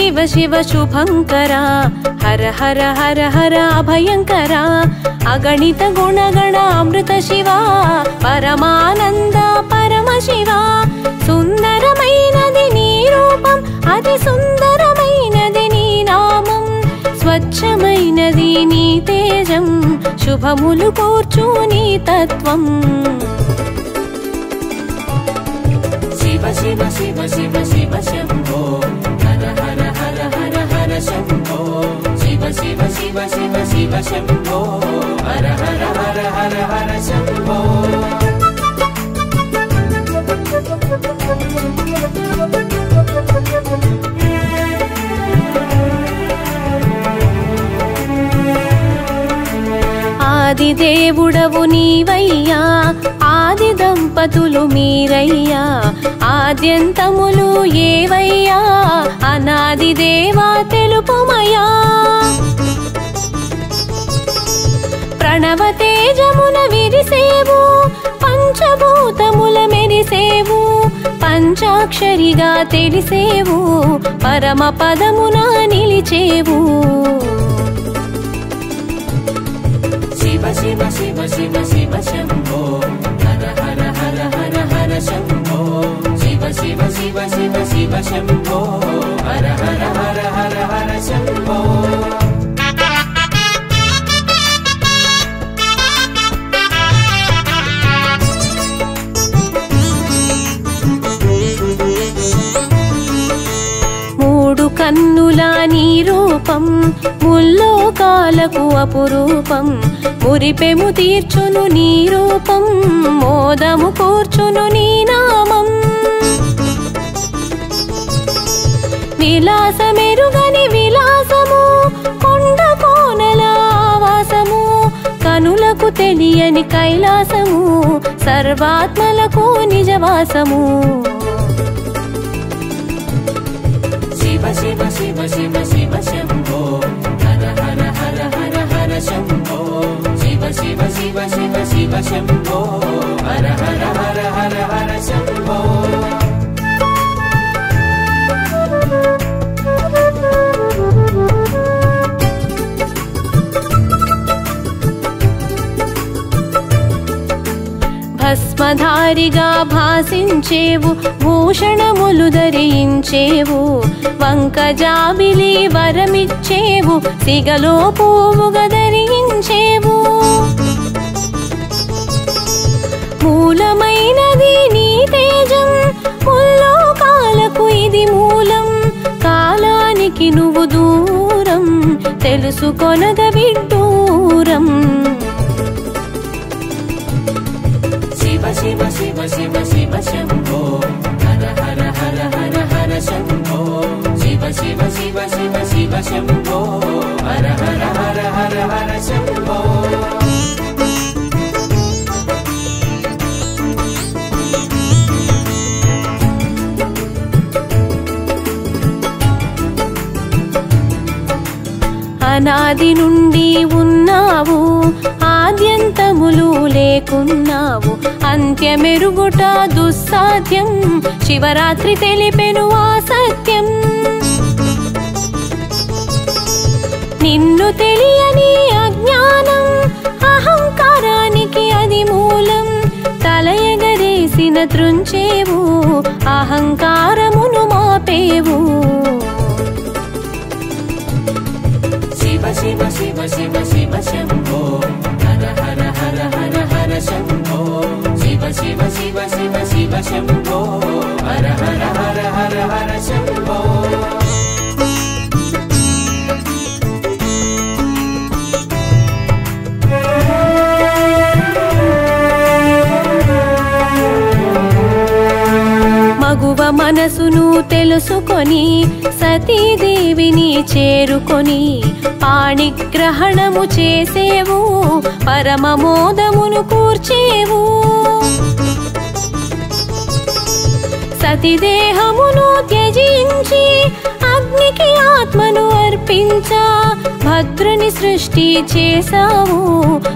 शिव शिव शुभंकरा हर हर हर हर अभयंकरा अगणित गुणगण अमृत शिवा परमानंद परम शिवा सुंदरमैनदि नी रूपं अति सुंदरमैनदि नी नामं स्वच्छमैनदि नी तेजं शुभमुलु कूर्चु नी तत्त्वं शिव शिव शिव शिव शिव शंभो हर हर हर हर हर शंभो शिव शिव शिव शिव शिव शंभो हर हर हर हर हर शंभो ఆది దేవుడవు నీవయ్యా ఆది దంపతులు మీరయ్యా ఆద్యంతములు ఏవయ్యా అనాది దేవా తెలుపుమయ్యా ప్రణవ తేజమున విరిసేవు పంచభూతముల మెరిసేవు పంచాక్షరిగా తెలిసేవు పరమ పదమున నిలిచేవు शिव शिव शिव शिव शिव शंभो हर हर हर हर हर शंभो शिव शिव शिव शिव शिव शंभो हर हर हर हर हर शंभो కన్నులా నీ రూపం ముల్లోకాలకు అపురూపం మురిపెము తీర్చును నీ రూపం మోదము కూర్చును నీ నామం విలాసమెరుగని విలాసము కొండ కోనల ఆవాసము కనులకు తెలియని కైలాసము సర్వాత్మలకు నిజవాసము शिव शिव शिव शिव शंभो हर हर हर हर हर शंभो शिव शिव शिव शिव शिव शंभो हर हर हर हर हर शंभो భస్మధారిగా భాసించేవు భూషణములు ధరించేవు వంకజాబిలి వరమిచ్చేవు సిగలో పువ్వుగా ధరించేవు మూలమైనది నీ తేజం ముల్లోకాలకు ఇది మూలం కాలానికి నువ్వు దూరం తెలుసుకొనగ విడ్డూరం शिव शिव शिव शिव शंभो हर हर हर हर हर शंभो शिव शिव शिव शिव शिव शंभो हर हर हर हर हर शंभो అనాది నుండి ఉన్నావు ఆద్యంతములు లేకున్నావు అంత్యమెరుగుట దుస్సాధ్యం శివరాత్రి తెలిపెను ఆ సత్యం నిన్ను తెలియని అజ్ఞానం అహంకారానికి అది మూలం తల ఎగరేసిన త్రుంచేవు అహంకారమును మాపేవు शिव शिव शिव शिव शंभो हर हर हर हर हर शंभो शिव शिव शिव शिव शिव शंभो हर हर हर हर हर शंभो మగువ మనసును తెలుసుకొని సతీదేవిని చేరుకొని పాణిగ్రహణము చేసేవు పరమమోదమును కూర్చేవు సతిదేహమును త్యజించి అగ్నికి ఆత్మను అర్పించా భద్రుని సృష్టి చేసావు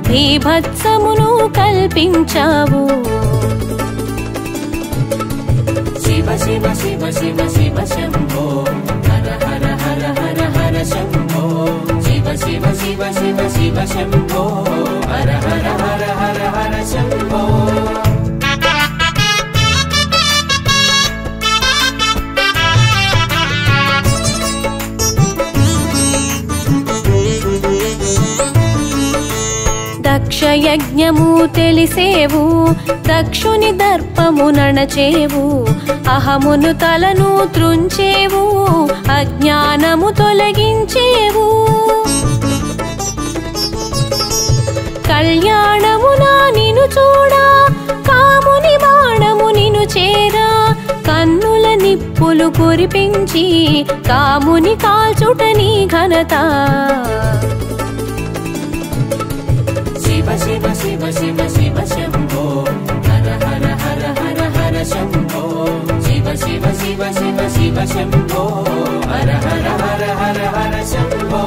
భీభత్సమును కల్పించావు शिव शिव शिव शिव शिव शंभो हर हर हर శంభో హర హర హర హర హర శంభో దక్షయజ్ఞము తెలిసేవు దక్షుని దర్పము నణచేవు అహమును తలను త్రుంచేవు అజ్ఞానము తొలగించేవు కళ్యాణమునా నిను చూడా కాముని బాణము నిను చేరా కన్నుల నిప్పులు కురిపించి కాముని కాల్చుట నీ ఘనత శివ శివ శివ శివ శివ శంభో హర హర హర హర హర శంభో శివ శివ శివ శివ శివ శంభో హర హర హర హర హర శంభో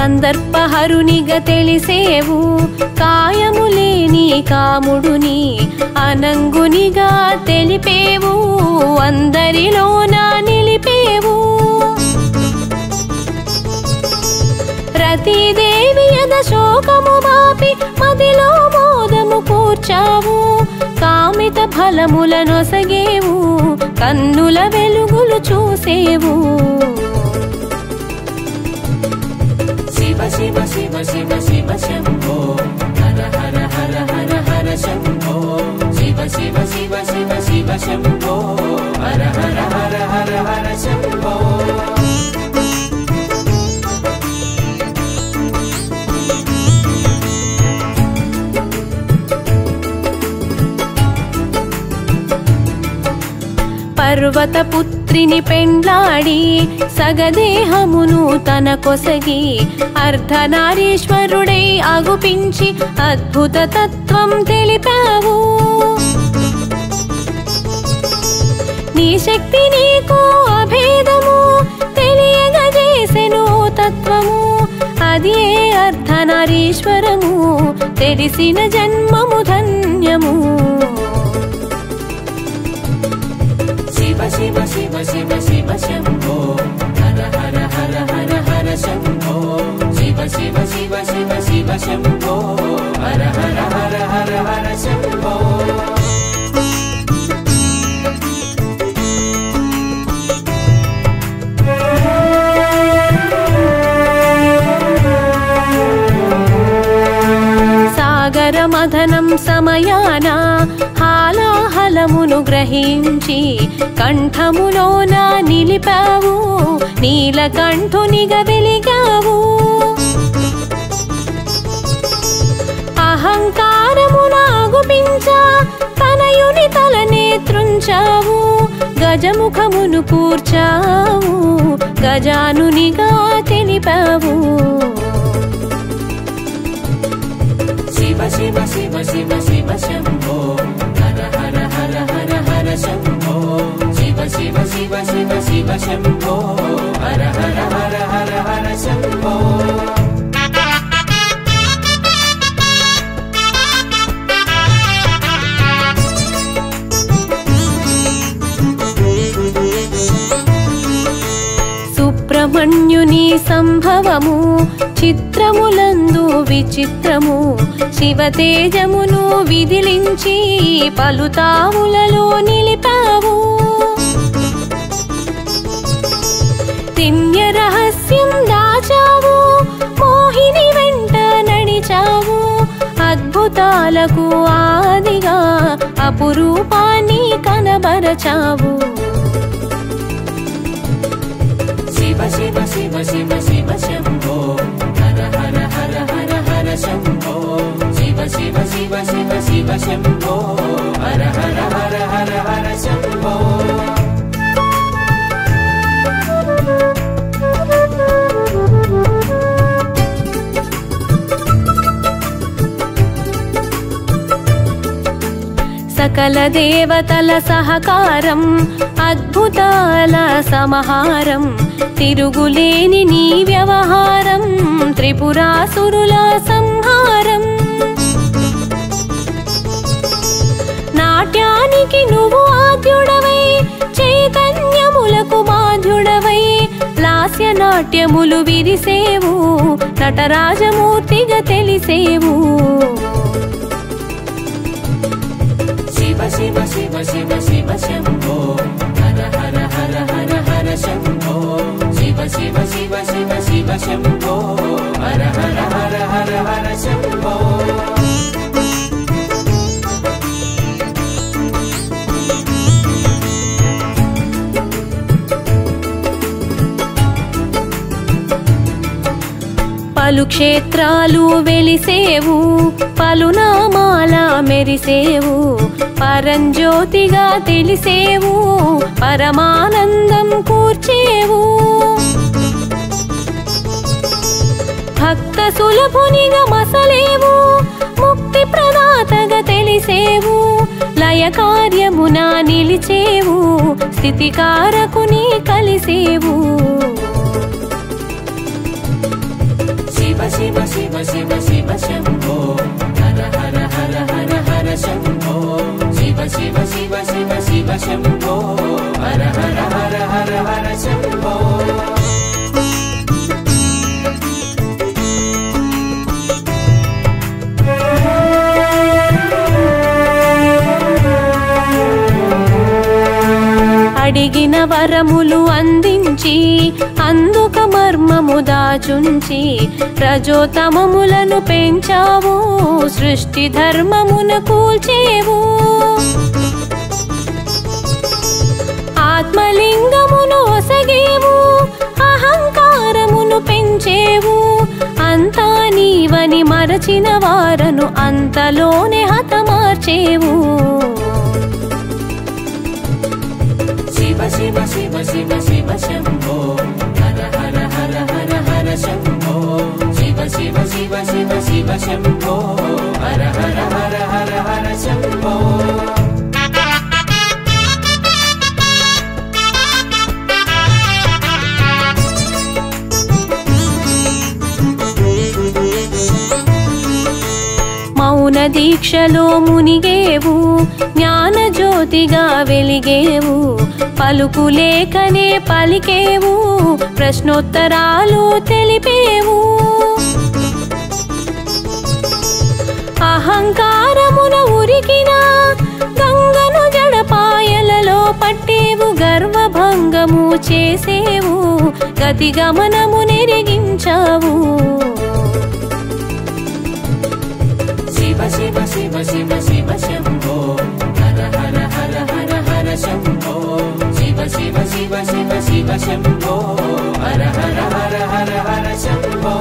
కందర్పహరునిగా తెలిసేవు కాయము లేని కాముడుని అనంగునిగా తెలిపేవు అందరిలోన నిలిపేవు రతీదేవి యద శోకము బాపి మదిలో మోదము కూర్చావు కామిత ఫలముల నొసగేవు కన్నుల వెలుగులు చూసేవు శివ శివ శివ శివ శివ శంభో హర హర హర హర హర శంభో శివ శివ శివ శివ శివ శంభో హర హర హర హర హర శంభో పర్వత పుత్రిని పెండ్లాడి సగదేహమును తన కొసగి అర్ధనారీశ్వరుడై అగుపించి అద్భుత తత్వం తెలిపావు నీ శక్తి నీకు అభేదము తెలియగజేసెను తత్వము అది అర్ధనారీశ్వరము తెలిసిన జన్మము ధన్యము శివ శివ శివ శివ శివ శంభో హర హర హర హర హర శంభో శివ శివ శివ శివ శివ శంభో హర హర హర హర హర శంభో సాగర మథనం సమయాన హాలాహలమును గ్రహించి కంఠములోన నిలిపావు నీలకంఠునిగా వెలిగావు అహంకారమునాగుపించా తనయుని తలనే త్రుంచావు గజముఖమును కూర్చావు గజానునిగా తెలిపావు శివ శివ శివ శివ శివ శంభో హర హర హర హర హర శంభో శివ శివ శివ శివ శివ శంభో హర హర హర హర హర శంభో సుబ్రహ్మణ్యుని సంభవము చిత్రములందు విచిత్రము శివతేజమును విదిలించి పలుతావులలో నిలిపావు దివ్య రహస్యం దాచావు మోహిని వెంట నడిచావు అద్భుతాలకు ఆదిగా అపురూపాన్ని కనబరచావు శివ శివ శివ శివ శివ శంభో హర హర హర హర హర శంభో శివ శివ శివ శివ శివ శంభో హర హర హర హర హర శంభో సకల దేవతల సహకారం అద్భుతాల సమహారం తిరుగులేని నీ వ్యవహారం త్రిపురాసురుల సంహారం నాట్యానికి నువ్వు ఆద్యుడవై చైతన్యములకు బాధ్యుడవై లాస్య నాట్యములు విరిసేవు నటరాజమూర్తిగా తెలిసేవు శివ శివ శివ శివ శివ శంభో హర హర హర హర హర శంభో శివ శివ శివ శివ శివ శంభో హర హర హర హర హర శంభో పలు క్షేత్రాలు వెలిసేవు పలునామాల మెరిసేవు పరంజ్యోతిగా తెలిసేవు పరమానందం కూర్చేవు భక్త సులభునిగా మసలేవు ముక్తి ప్రదాతగా తెలిసేవు లయ కార్యమున నిలిచేవు స్థితికారకుని కలిసేవు శివ శివ శివ శివ శివ శంభో హర హర హర హర హర శంభో శివ శివ శివ శివ శివ శంభో హర హర హర హర హర శంభో అడిగిన వరములు అందించి అందుక మర్మము దాచుంచి రజోతమములను పెంచావు సృష్టి ధర్మమున కూల్చేవు ఆత్మలింగమును ఒసగేవు అహంకారమును పెంచేవు అంతా నీవని మరచిన వారను అంతలోనే హతమార్చేవు శివ శివ శివ శివ శివ శంభో హర హర హర హర హర శంభో శివ శివ శివ శివ శివ శంభో హర హర హర హర హర శంభో మౌన దీక్షలో మునిగేవు జ్ఞాన జ్యోతిగా వెలిగేవు పలుకులేకనే పలికేవు ప్రశ్నోత్తరాలు తెలిపేవు అహంకారమున ఉరికిన గంగను జడపాయలలో పట్టేవు గర్వభంగము చేసేవు గతి గమనము నెరిగించావు శివ శివ శివ శివ శివ శంభో హర హర హర హర హర శంభో శివ శివ శివ శివ శివ శంభో హర హర హర హర హర శంభో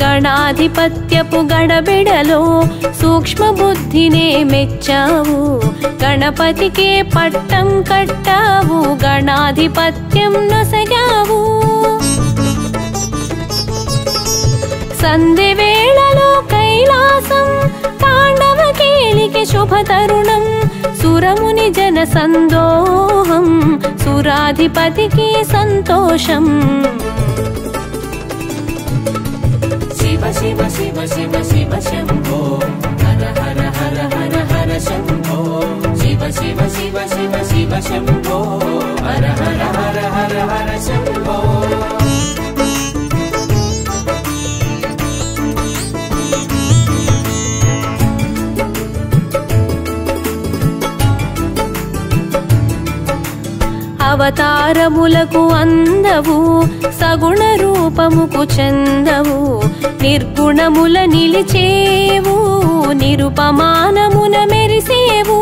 గణాధిపత్యపు గడబిడలో సూక్ష్మ బుద్ధినే మెచ్చావు గణపతికే పట్టం కట్టావు గణాధిపత్యం నొసగావు సంధి వేళలో కైలాసం తాండవ కేళికి శుభ తరుణం సురముని జన సందోహం సురాధిపతికి సంతోషం శివ శివ శివ శివ శివ శంభో హర హర హర హర హర శంభో శివ శివ శివ శివ శివ శంభో హర హర హర హర హర శంభో అవతారములకు అందవు సగుణ రూపముకు చందవు నిర్గుణముల నిలిచేవు నిరుపమానమున మెరిసేవు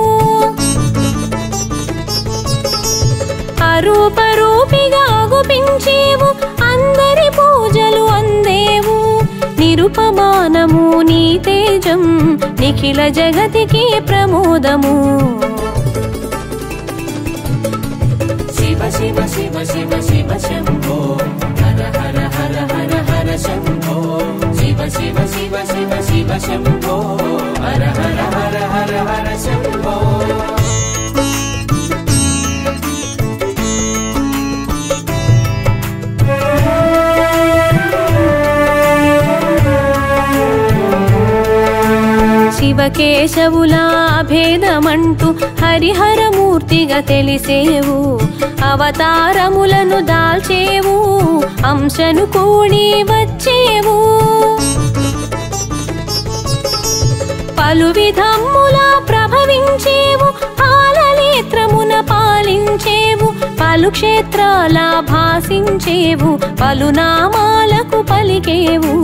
అరూపరూపిగా గుపించేవు అందరి పూజలు అందేవు నిరుపమానము నీ తేజం నిఖిల జగతికి ప్రమోదము శివ శివ శివ శివ శివ శంభో హర హర హర హర హర శంభో శివ శివ శివ శివ శివ శంభో హర హర హర హర హర శంభో శివకేశవుల భేదమంటూ హరిహరమూర్తిగా తెలిసేవు అవతారములను దాల్చేవు అంశను కూడి వచ్చేవు పలు విధముల ప్రభవించేవు పాలనేత్రమున పాలించేవు పలు క్షేత్రాల భాసించేవు పలు నామాలకు పలికేవు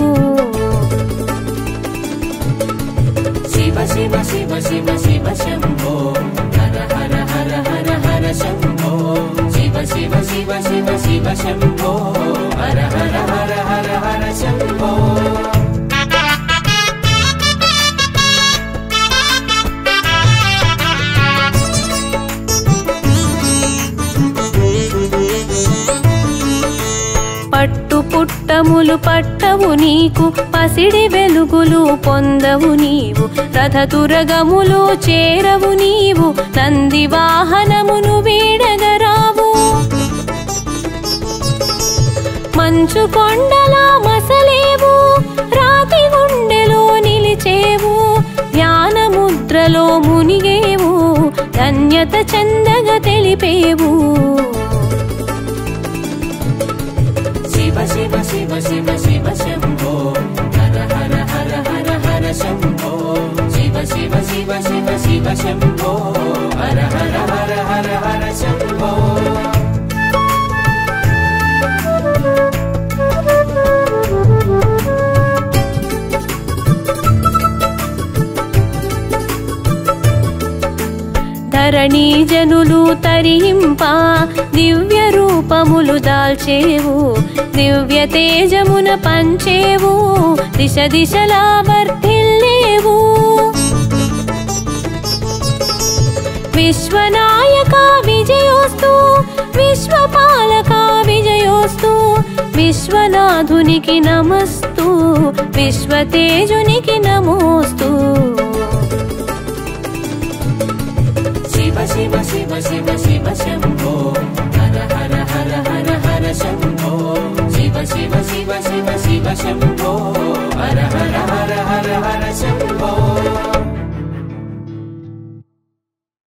శివ శివ శివ శివ శివ శంభో హర హర హర హర హర శంభో శివ శివ శివ శివ శివ శంభో హర హర హర హర హర శంభో పట్టు పుట్టములు పట్టవు నీకు పసిడి వెలుగులు పొందవు నీవు రథతురగములు చేరవు నీవు నంది వాహనమును వీడగరావు మంచు కొండలా మసలేవు రాతి గుండెలో నిలిచేవు ధ్యానముద్రలో మునిగేవు ధన్యత చందగా తెలిపేవు శివ శివ శివ శివ శివ శంభో హర హర హర హర హర శంభో శివ శివ శివ శివ శివ శంభో హర హర హర హర హర శంభో ధరణీ జనులు తరింప దివ్య రూపములు దాల్చేవు దివ్య తేజమున పంచేవు దిశ దిశలా వర్ధిల్లేవు విశ్వనాయక విజయోస్తు విశ్వపాలక విజయోస్తు విశ్వనాథునికి నమస్తు విశ్వతేజునికి నమోస్తు